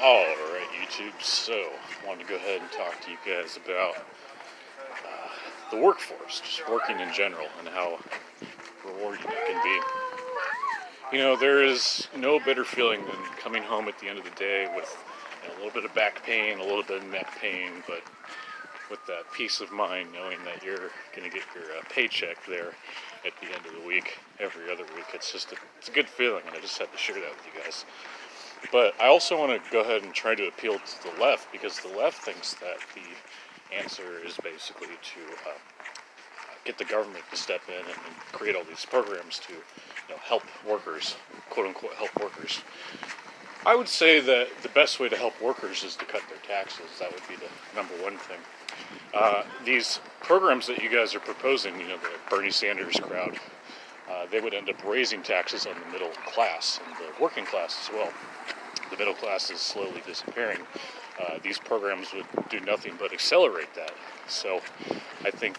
Alright, YouTube, so I wanted to go ahead and talk to you guys about the workforce, just working in general, and how rewarding it can be. You know, there is no better feeling than coming home at the end of the day with a little bit of back pain, a little bit of neck pain, but with that peace of mind knowing that you're going to get your paycheck there at the end of the week, every other week. It's a good feeling, and I just had to share that with you guys. But I also want to go ahead and try to appeal to the left, because the left thinks that the answer is basically to get the government to step in and create all these programs to help workers, quote unquote help workers. I would say that the best way to help workers is to cut their taxes. That would be the number one thing. These programs that you guys are proposing, the Bernie Sanders crowd, they would end up raising taxes on the middle class and the working class as well. The middle class is slowly disappearing. These programs would do nothing but accelerate that. So I think,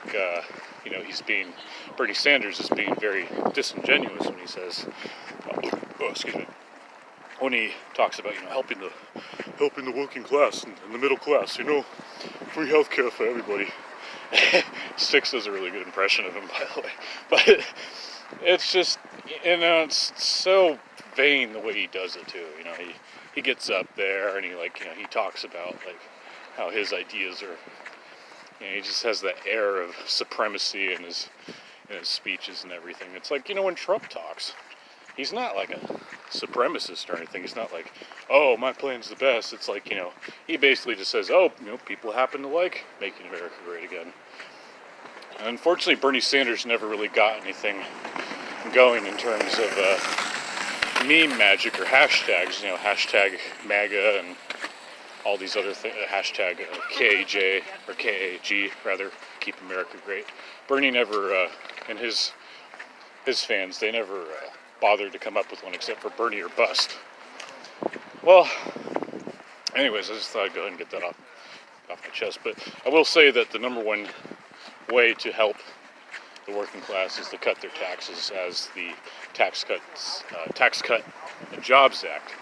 Bernie Sanders is being very disingenuous when he says, when he talks about, helping the working class and the middle class, free healthcare for everybody. Styx does a really good impression of him, by the way. But it's just, it's so vain the way he does it too. He gets up there and he talks about how his ideas are. He just has that air of supremacy in his speeches and everything. It's like, when Trump talks, he's not like a supremacist or anything. He's not like, oh, my plan's the best. It's like, he basically just says, people happen to like making America great again. And unfortunately, Bernie Sanders never really got anything going in terms of meme magic or hashtags, hashtag MAGA and all these other things, hashtag KAJ or KAG rather, keep America great. Bernie never, and his fans, they never bothered to come up with one except for Bernie or bust. Well, anyways, I just thought I'd go ahead and get that off my chest. But I will say that the number one way to help the working class is to cut their taxes, as the Tax Cut and Jobs Act.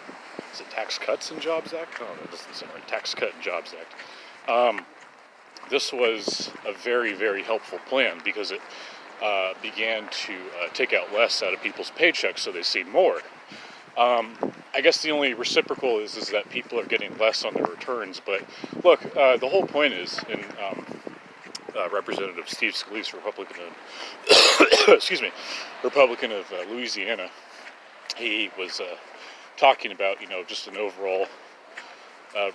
Is it Tax Cuts and Jobs Act? Oh, that doesn't sound right. Tax Cut and Jobs Act. This was a very, very helpful plan, because it began to take out less out of people's paychecks so they see more. I guess the only reciprocal is that people are getting less on their returns. But look, the whole point is, in Representative Steve Scalise, Republican of Louisiana, he was talking about just an overall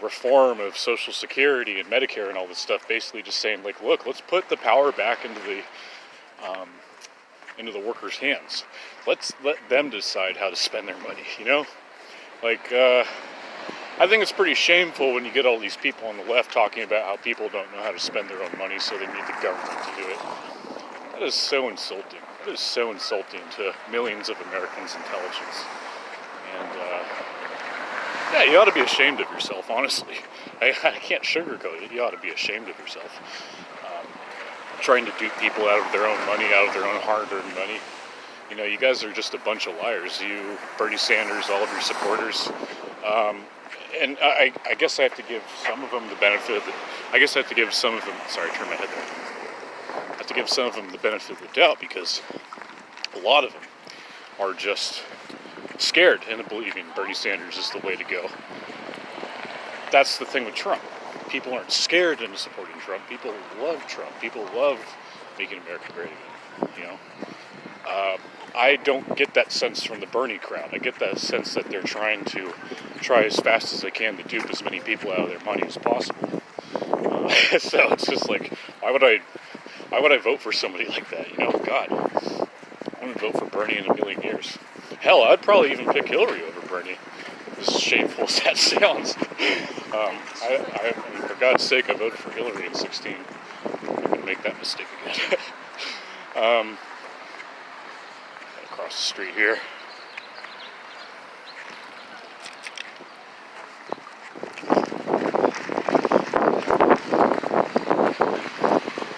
reform of Social Security and Medicare and all this stuff, basically just saying look, let's put the power back into the workers' hands. Let's let them decide how to spend their money, I think it's pretty shameful when you get all these people on the left talking about how people don't know how to spend their own money, so they need the government to do it. That is so insulting. That is so insulting to millions of Americans' intelligence. And, you ought to be ashamed of yourself, honestly. I can't sugarcoat it. You ought to be ashamed of yourself. Trying to dupe people out of their own money, out of their own hard-earned money. You guys are just a bunch of liars. You, Bernie Sanders, all of your supporters. And I guess I have to give some of them the benefit of the... Sorry, turn my head there. I have to give some of them the benefit of the doubt, because a lot of them are just scared into believing Bernie Sanders is the way to go. That's the thing with Trump. People aren't scared into supporting Trump. People love Trump. People love making America great again. I don't get that sense from the Bernie crowd. I get that sense that they're trying as fast as they can to dupe as many people out of their money as possible. So it's just like, why would I vote for somebody like that? God, I wouldn't vote for Bernie in a million years. Hell, I'd probably even pick Hillary over Bernie, as shameful as that sounds. I mean, for God's sake, I voted for Hillary in 16. I'm not going to make that mistake again. Across the street here.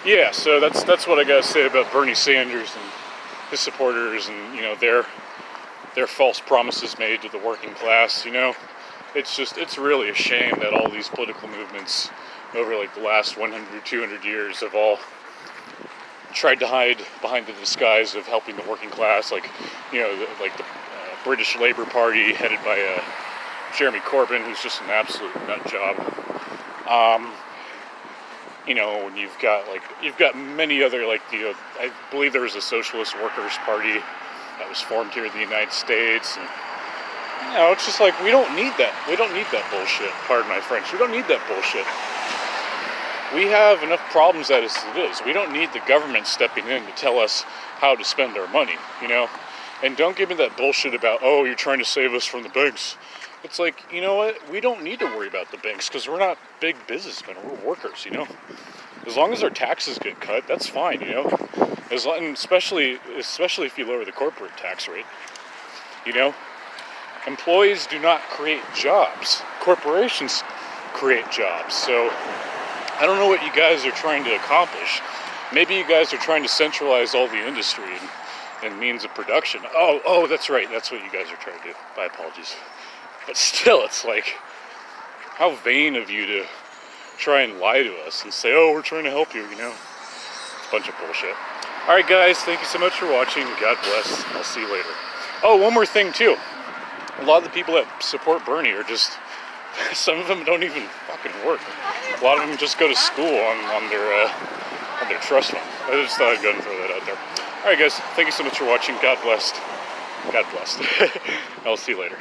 Yeah, so that's what I gotta say about Bernie Sanders and his supporters, and their false promises made to the working class. it's really a shame that all these political movements over like the last 100, 200 years have all tried to hide behind the disguise of helping the working class, like, you know, like the British Labour Party headed by Jeremy Corbyn, who's just an absolute nut job. You know, and you've got many other, like, you know, I believe there was a Socialist Workers Party that was formed here in the United States, and you know, it's just like, we don't need that. We don't need that bullshit. Pardon my French. We don't need that bullshit. We have enough problems as it is. We don't need the government stepping in to tell us how to spend our money, you know? And don't give me that bullshit about, oh, you're trying to save us from the banks. It's like, you know what? We don't need to worry about the banks because we're not big businessmen. We're workers, you know? As long as our taxes get cut, that's fine, you know? Especially if you lower the corporate tax rate, you know? Employees do not create jobs. Corporations create jobs. So I don't know what you guys are trying to accomplish. Maybe you guys are trying to centralize all the industry and means of production. Oh, that's right. That's what you guys are trying to do. My apologies. But still, it's like, how vain of you to try and lie to us and say, oh, we're trying to help you, you know? It's a bunch of bullshit. All right, guys. Thank you so much for watching. God bless. I'll see you later. Oh, one more thing, too. A lot of the people that support Bernie are just, some of them don't even fucking work. A lot of them just go to school on their trust fund. I just thought I'd go and throw that out there. All right, guys. Thank you so much for watching. God bless. God bless. I'll see you later.